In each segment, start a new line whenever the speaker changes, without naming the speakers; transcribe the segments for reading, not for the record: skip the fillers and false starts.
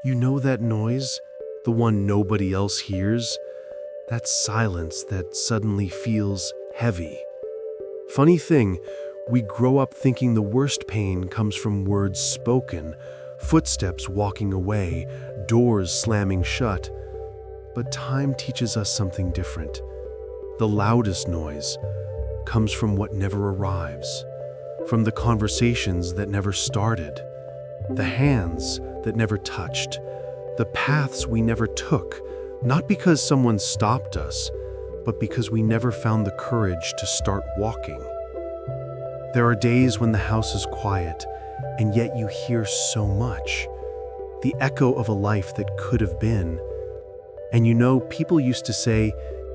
You know that noise? The one nobody else hears? That silence that suddenly feels heavy. Funny thing, we grow up thinking the worst pain comes from words spoken, footsteps walking away, doors slamming shut. But time teaches us something different. The loudest noise comes from what never arrives, from the conversations that never started, the hands that never touched, the paths we never took, not because someone stopped us, but because we never found the courage to start walking. There are days when the house is quiet, and yet you hear so much, the echo of a life that could have been. And you know, people used to say,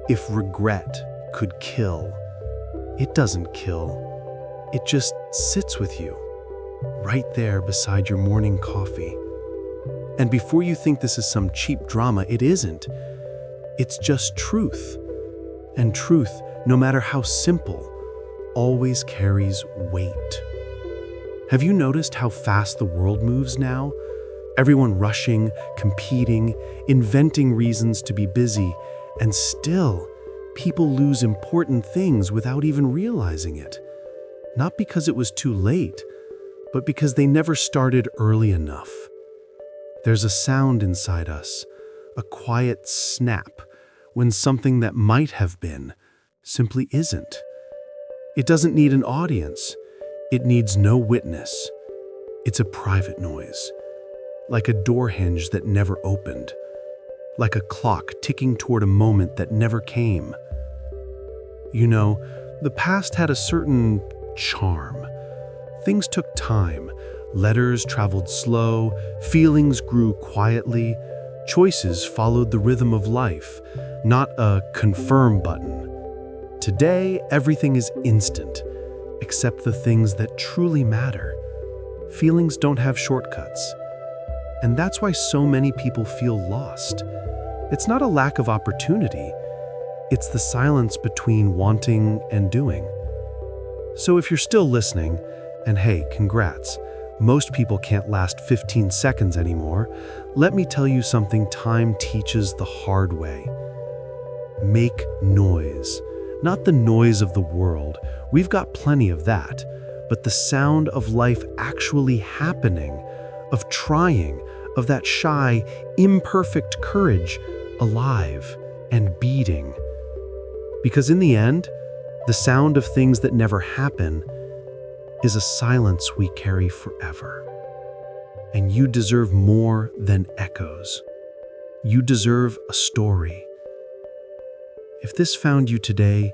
if regret could kill, it doesn't kill. It just sits with you, right there beside your morning coffee. And before you think this is some cheap drama, it isn't. It's just truth. And truth, no matter how simple, always carries weight. Have you noticed how fast the world moves now? Everyone rushing, competing, inventing reasons to be busy, and still, people lose important things without even realizing it. Not because it was too late, but because they never started early enough. There's a sound inside us, a quiet snap, when something that might have been simply isn't. It doesn't need an audience. It needs no witness. It's a private noise, like a door hinge that never opened, like a clock ticking toward a moment that never came. You know, the past had a certain charm. Things took time. Letters traveled slow, feelings grew quietly, choices followed the rhythm of life, not a confirm button. Today, everything is instant, except the things that truly matter. Feelings don't have shortcuts. And that's why so many people feel lost. It's not a lack of opportunity, it's the silence between wanting and doing. So if you're still listening, and hey, congrats, most people can't last 15 seconds anymore, let me tell you something time teaches the hard way. Make noise. Not the noise of the world, we've got plenty of that, but the sound of life actually happening, of trying, of that shy, imperfect courage, alive and beating. Because in the end, the sound of things that never happen is a silence we carry forever. And you deserve more than echoes. You deserve a story. If this found you today,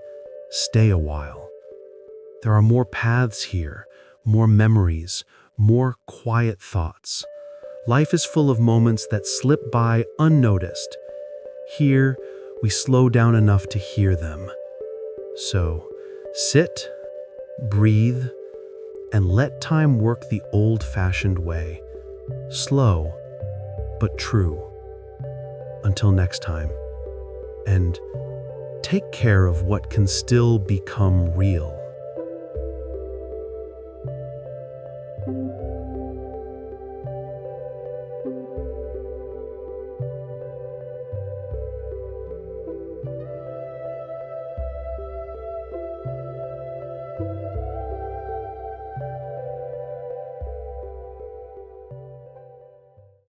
stay a while. There are more paths here, more memories, more quiet thoughts. Life is full of moments that slip by unnoticed. Here, we slow down enough to hear them. So, sit, breathe, and let time work the old-fashioned way. Slow, but true. Until next time. And take care of what can still become real.